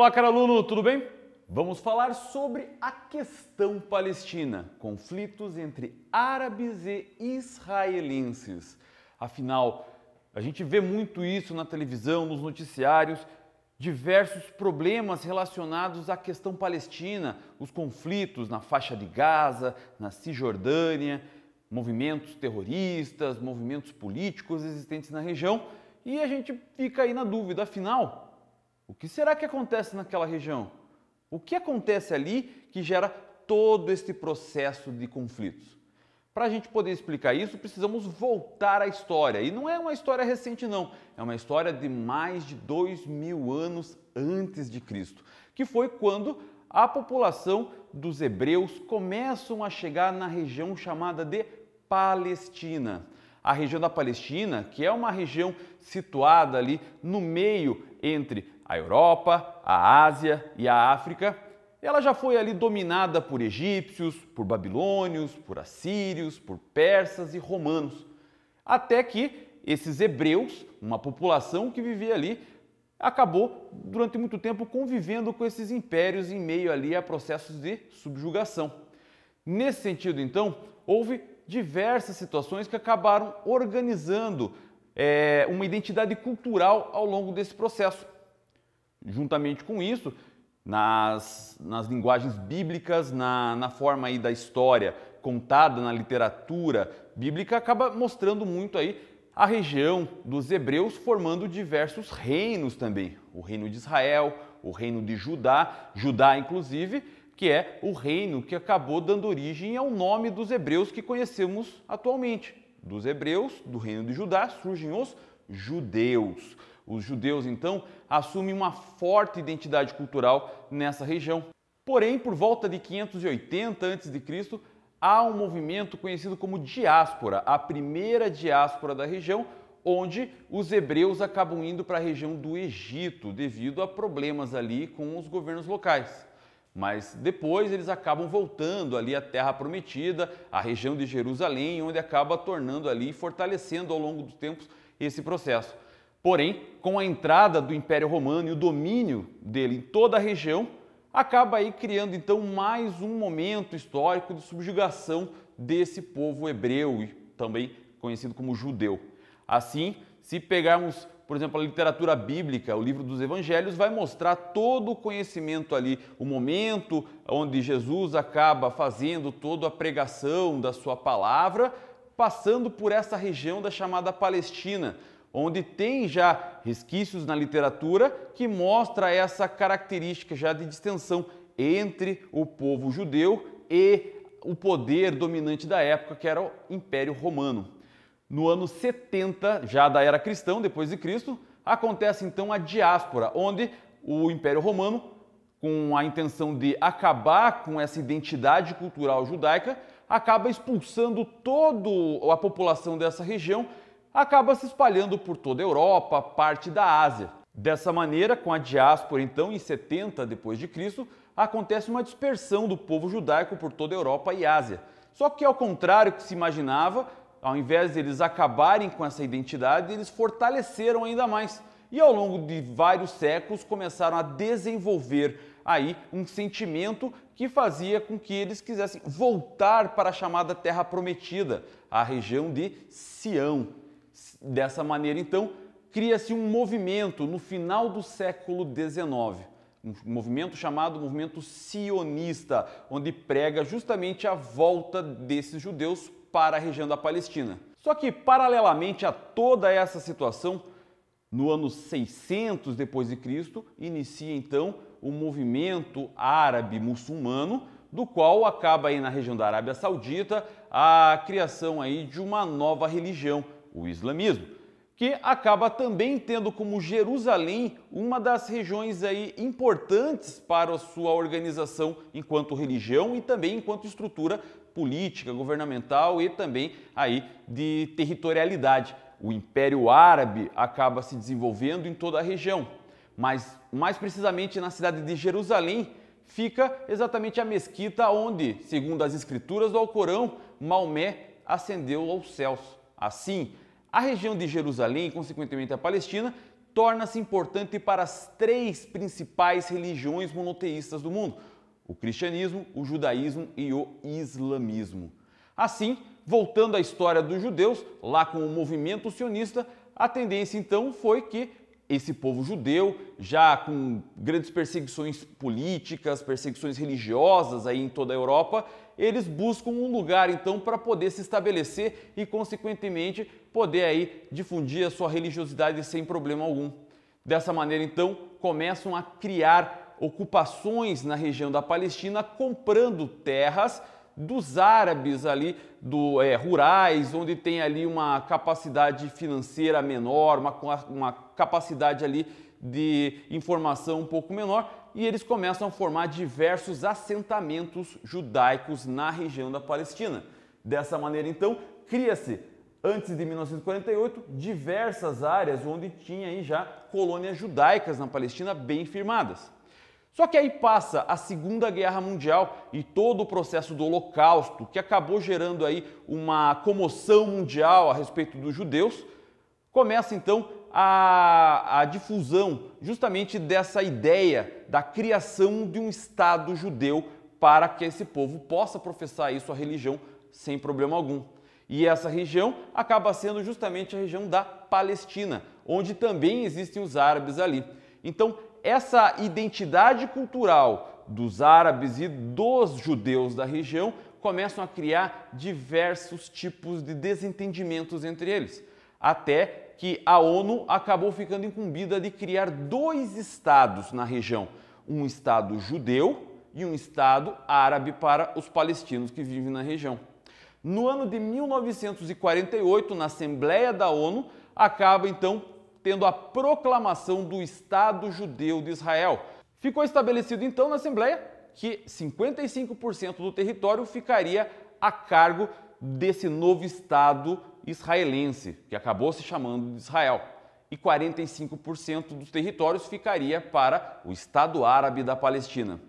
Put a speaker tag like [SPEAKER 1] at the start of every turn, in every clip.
[SPEAKER 1] Olá, caro aluno, tudo bem? Vamos falar sobre a questão palestina, conflitos entre árabes e israelenses. Afinal, a gente vê muito isso na televisão, nos noticiários, diversos problemas relacionados à questão palestina, os conflitos na faixa de Gaza, na Cisjordânia, movimentos terroristas, movimentos políticos existentes na região, e a gente fica aí na dúvida, afinal, o que será que acontece naquela região? O que acontece ali que gera todo esse processo de conflitos? Para a gente poder explicar isso, precisamos voltar à história. E não é uma história recente, não. É uma história de mais de 2000 anos antes de Cristo, que foi quando a população dos hebreus começam a chegar na região chamada de Palestina. A região da Palestina, que é uma região situada ali no meio entre a Europa, a Ásia e a África, ela já foi ali dominada por egípcios, por babilônios, por assírios, por persas e romanos. Até que esses hebreus, uma população que vivia ali, acabou durante muito tempo convivendo com esses impérios em meio ali a processos de subjugação. Nesse sentido, então, houve diversas situações que acabaram organizando uma identidade cultural ao longo desse processo. Juntamente com isso, nas linguagens bíblicas, na forma aí da história contada na literatura bíblica, acaba mostrando muito aí a região dos hebreus formando diversos reinos também. O reino de Israel, o reino de Judá, Judá inclusive, que é o reino que acabou dando origem ao nome dos hebreus que conhecemos atualmente. Dos hebreus, do reino de Judá, surgem os judeus. Os judeus, então, assumem uma forte identidade cultural nessa região. Porém, por volta de 580 a.C., há um movimento conhecido como diáspora, a primeira diáspora da região, onde os hebreus acabam indo para a região do Egito, devido a problemas ali com os governos locais. Mas depois eles acabam voltando ali à Terra Prometida, à região de Jerusalém, onde acaba tornando ali e fortalecendo ao longo dos tempos esse processo. Porém, com a entrada do Império Romano e o domínio dele em toda a região, acaba aí criando então mais um momento histórico de subjugação desse povo hebreu e também conhecido como judeu. Assim, se pegarmos, por exemplo, a literatura bíblica, o livro dos Evangelhos, vai mostrar todo o conhecimento ali, o momento onde Jesus acaba fazendo toda a pregação da sua palavra, passando por essa região da chamada Palestina, onde tem já resquícios na literatura que mostra essa característica já de distensão entre o povo judeu e o poder dominante da época, que era o Império Romano. No ano 70, já da era cristã, depois de Cristo, acontece então a diáspora, onde o Império Romano, com a intenção de acabar com essa identidade cultural judaica, acaba expulsando toda a população dessa região, acaba se espalhando por toda a Europa, parte da Ásia. Dessa maneira, com a diáspora, então, em 70 depois de Cristo, acontece uma dispersão do povo judaico por toda a Europa e Ásia. Só que, ao contrário do que se imaginava, ao invés de eles acabarem com essa identidade, eles fortaleceram ainda mais. E ao longo de vários séculos começaram a desenvolver aí um sentimento que fazia com que eles quisessem voltar para a chamada Terra Prometida, a região de Sião. Dessa maneira, então, cria-se um movimento no final do século XIX, um movimento chamado movimento sionista, onde prega justamente a volta desses judeus para a região da Palestina. Só que, paralelamente a toda essa situação, no ano 600 depois de Cristo, inicia então o movimento árabe muçulmano, do qual acaba aí na região da Arábia Saudita a criação aí de uma nova religião, o islamismo, que acaba também tendo como Jerusalém uma das regiões aí importantes para a sua organização enquanto religião e também enquanto estrutura política, governamental e também aí de territorialidade. O Império Árabe acaba se desenvolvendo em toda a região, mas mais precisamente na cidade de Jerusalém fica exatamente a mesquita onde, segundo as escrituras do Alcorão, Maomé ascendeu aos céus. Assim, a região de Jerusalém, consequentemente a Palestina, torna-se importante para as três principais religiões monoteístas do mundo: o cristianismo, o judaísmo e o islamismo. Assim, voltando à história dos judeus, lá com o movimento sionista, a tendência então foi que esse povo judeu, já com grandes perseguições políticas, perseguições religiosas aí em toda a Europa, eles buscam um lugar então para poder se estabelecer e, consequentemente, poder aí difundir a sua religiosidade sem problema algum. Dessa maneira então começam a criar ocupações na região da Palestina, comprando terras dos árabes ali, rurais, onde tem ali uma capacidade financeira menor, uma capacidade ali de informação um pouco menor, e eles começam a formar diversos assentamentos judaicos na região da Palestina. Dessa maneira, então, cria-se, antes de 1948, diversas áreas onde tinha aí já colônias judaicas na Palestina bem firmadas. Só que aí passa a Segunda Guerra Mundial e todo o processo do Holocausto, que acabou gerando aí uma comoção mundial a respeito dos judeus. Começa então a difusão justamente dessa ideia da criação de um Estado judeu para que esse povo possa professar aí sua religião sem problema algum. E essa região acaba sendo justamente a região da Palestina, onde também existem os árabes ali. Então, essa identidade cultural dos árabes e dos judeus da região começam a criar diversos tipos de desentendimentos entre eles, até que a ONU acabou ficando incumbida de criar dois estados na região, um estado judeu e um estado árabe para os palestinos que vivem na região. No ano de 1948, na Assembleia da ONU, acaba então tendo a proclamação do Estado Judeu de Israel. Ficou estabelecido então na Assembleia que 55% do território ficaria a cargo desse novo Estado israelense, que acabou se chamando de Israel, e 45% dos territórios ficaria para o Estado Árabe da Palestina.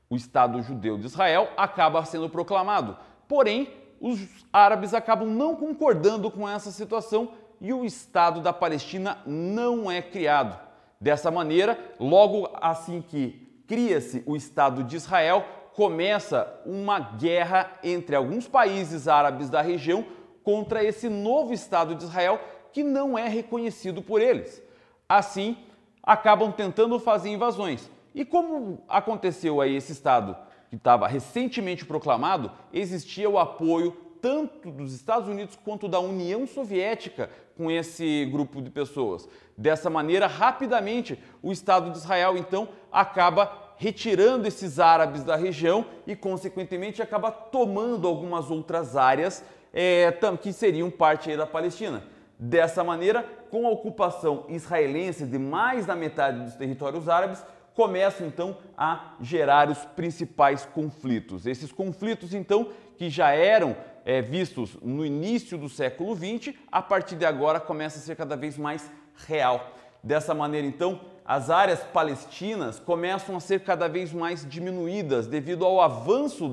[SPEAKER 1] O Estado Judeu de Israel acaba sendo proclamado, porém os árabes acabam não concordando com essa situação e o Estado da Palestina não é criado. Dessa maneira, logo assim que cria-se o Estado de Israel, começa uma guerra entre alguns países árabes da região contra esse novo Estado de Israel que não é reconhecido por eles. Assim, acabam tentando fazer invasões. E como aconteceu aí esse Estado que estava recentemente proclamado, existia o apoio tanto dos Estados Unidos quanto da União Soviética com esse grupo de pessoas. Dessa maneira, rapidamente, o Estado de Israel, então, acaba retirando esses árabes da região e, consequentemente, acaba tomando algumas outras áreas que seriam parte aí da Palestina. Dessa maneira, com a ocupação israelense de mais da metade dos territórios árabes, começam então a gerar os principais conflitos. Esses conflitos, então, que já eram vistos no início do século XX, a partir de agora começa a ser cada vez mais real. Dessa maneira, então, as áreas palestinas começam a ser cada vez mais diminuídas devido ao avanço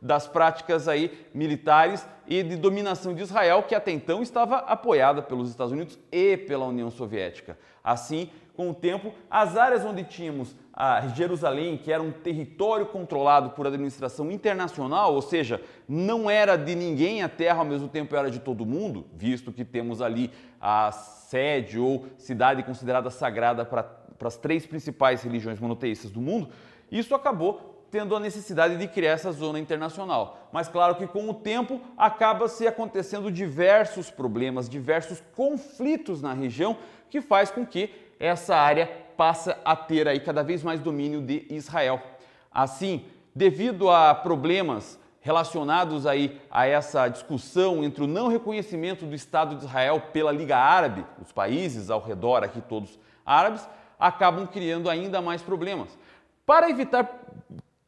[SPEAKER 1] das práticas aí militares e de dominação de Israel, que até então estava apoiada pelos Estados Unidos e pela União Soviética. Assim, com o tempo, as áreas onde tínhamos a Jerusalém, que era um território controlado por administração internacional, ou seja, não era de ninguém a terra, ao mesmo tempo era de todo mundo, visto que temos ali a sede ou cidade considerada sagrada para as três principais religiões monoteístas do mundo, isso acabou tendo a necessidade de criar essa zona internacional. Mas claro que com o tempo acaba se acontecendo diversos problemas, diversos conflitos na região, que faz com que essa área passa a ter aí cada vez mais domínio de Israel. Assim, devido a problemas relacionados aí a essa discussão entre o não reconhecimento do Estado de Israel pela Liga Árabe, os países ao redor aqui todos árabes, acabam criando ainda mais problemas. Para evitar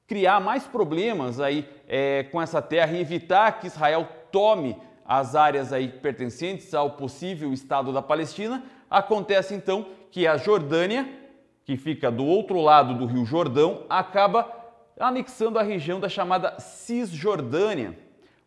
[SPEAKER 1] criar mais problemas aí com essa terra e evitar que Israel tome as áreas aí pertencentes ao possível Estado da Palestina, acontece então que a Jordânia, que fica do outro lado do Rio Jordão, acaba anexando a região da chamada Cisjordânia.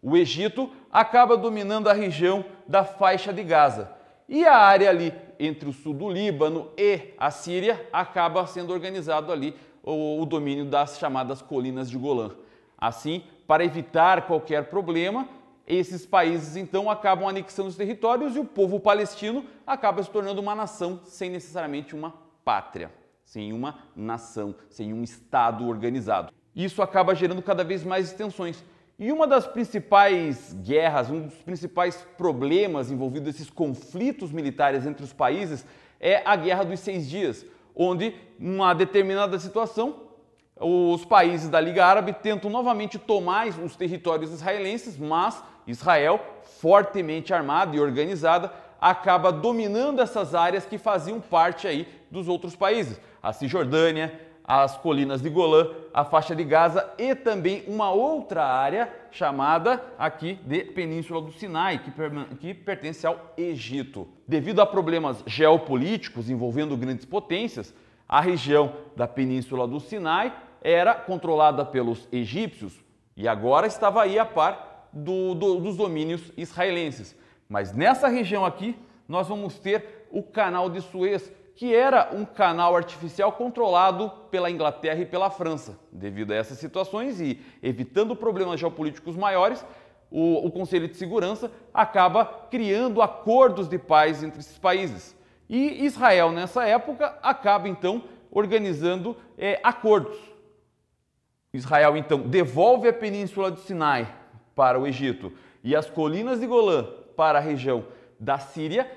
[SPEAKER 1] O Egito acaba dominando a região da faixa de Gaza. e a área ali entre o sul do Líbano e a Síria acaba sendo organizado ali o domínio das chamadas colinas de Golã. Assim, para evitar qualquer problema, esses países então acabam anexando os territórios e o povo palestino acaba se tornando uma nação sem necessariamente uma pátria, sem uma nação, sem um Estado organizado. Isso acaba gerando cada vez mais tensões. E uma das principais guerras, um dos principais problemas envolvidos nesses conflitos militares entre os países é a Guerra dos 6 Dias, onde, numa determinada situação, os países da Liga Árabe tentam novamente tomar os territórios israelenses, mas Israel, fortemente armada e organizada, acaba dominando essas áreas que faziam parte aí dos outros países. A Cisjordânia, as colinas de Golã, a faixa de Gaza e também uma outra área chamada aqui de Península do Sinai, que pertence ao Egito. Devido a problemas geopolíticos envolvendo grandes potências, a região da Península do Sinai era controlada pelos egípcios e agora estava aí a par dos domínios israelenses. Mas nessa região aqui nós vamos ter o Canal de Suez, que era um canal artificial controlado pela Inglaterra e pela França. Devido a essas situações e evitando problemas geopolíticos maiores, o Conselho de Segurança acaba criando acordos de paz entre esses países. E Israel, nessa época, acaba então organizando acordos. Israel então devolve a Península do Sinai para o Egito e as colinas de Golã para a região da Síria,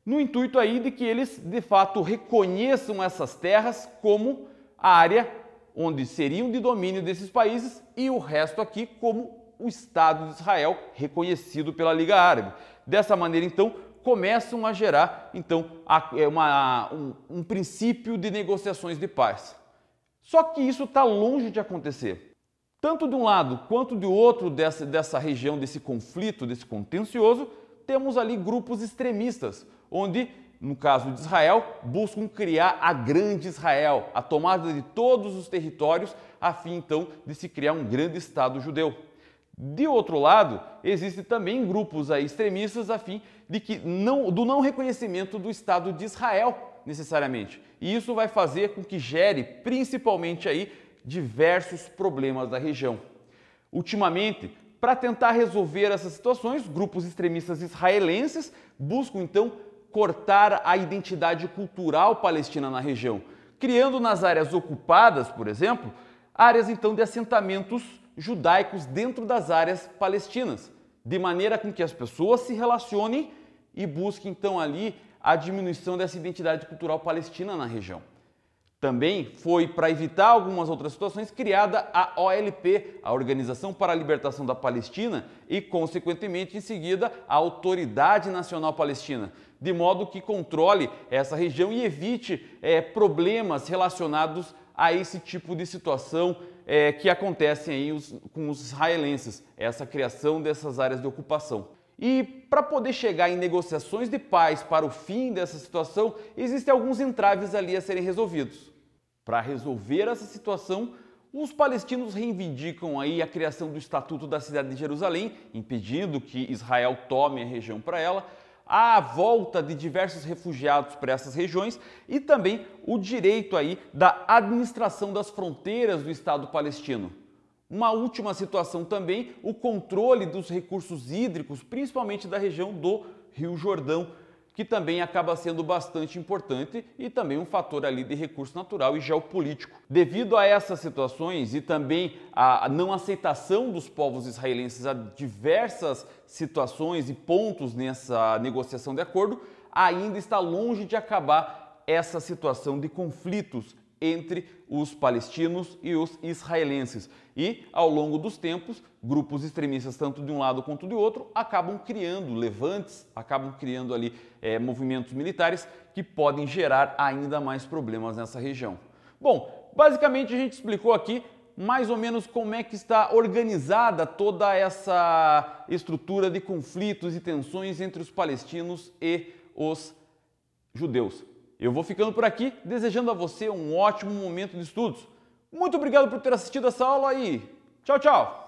[SPEAKER 1] no intuito aí de que eles de fato reconheçam essas terras como a área onde seriam de domínio desses países e o resto aqui como o Estado de Israel reconhecido pela Liga Árabe. Dessa maneira então começam a gerar então um princípio de negociações de paz. Só que isso está longe de acontecer. Tanto de um lado quanto do outro dessa região, desse conflito, desse contencioso, temos ali grupos extremistas, onde, no caso de Israel, buscam criar a grande Israel, a tomada de todos os territórios, a fim então de se criar um grande Estado judeu. De outro lado, existem também grupos aí extremistas a fim de do não reconhecimento do Estado de Israel, necessariamente. E isso vai fazer com que gere, principalmente aí, diversos problemas da região. Ultimamente, para tentar resolver essas situações, grupos extremistas israelenses buscam então cortar a identidade cultural palestina na região, criando nas áreas ocupadas, por exemplo, áreas então de assentamentos judaicos dentro das áreas palestinas, de maneira com que as pessoas se relacionem e busquem então ali a diminuição dessa identidade cultural palestina na região. Também foi, para evitar algumas outras situações, criada a OLP, a Organização para a Libertação da Palestina, e, consequentemente, em seguida, a Autoridade Nacional Palestina, de modo que controle essa região e evite problemas relacionados a esse tipo de situação que acontecem aí com os israelenses, essa criação dessas áreas de ocupação. E para poder chegar em negociações de paz para o fim dessa situação, existem alguns entraves ali a serem resolvidos. Para resolver essa situação, os palestinos reivindicam aí a criação do Estatuto da Cidade de Jerusalém, impedindo que Israel tome a região para ela, a volta de diversos refugiados para essas regiões e também o direito aí da administração das fronteiras do Estado palestino. Uma última situação também, o controle dos recursos hídricos, principalmente da região do Rio Jordão, que também acaba sendo bastante importante e também um fator ali de recurso natural e geopolítico. Devido a essas situações e também a não aceitação dos povos israelenses a diversas situações e pontos nessa negociação de acordo, ainda está longe de acabar essa situação de conflitos entre os palestinos e os israelenses. E, ao longo dos tempos, grupos extremistas, tanto de um lado quanto do outro, acabam criando levantes, acabam criando ali movimentos militares que podem gerar ainda mais problemas nessa região. Bom, basicamente a gente explicou aqui mais ou menos como é que está organizada toda essa estrutura de conflitos e tensões entre os palestinos e os judeus. Eu vou ficando por aqui, desejando a você um ótimo momento de estudos. Muito obrigado por ter assistido essa aula e tchau, tchau!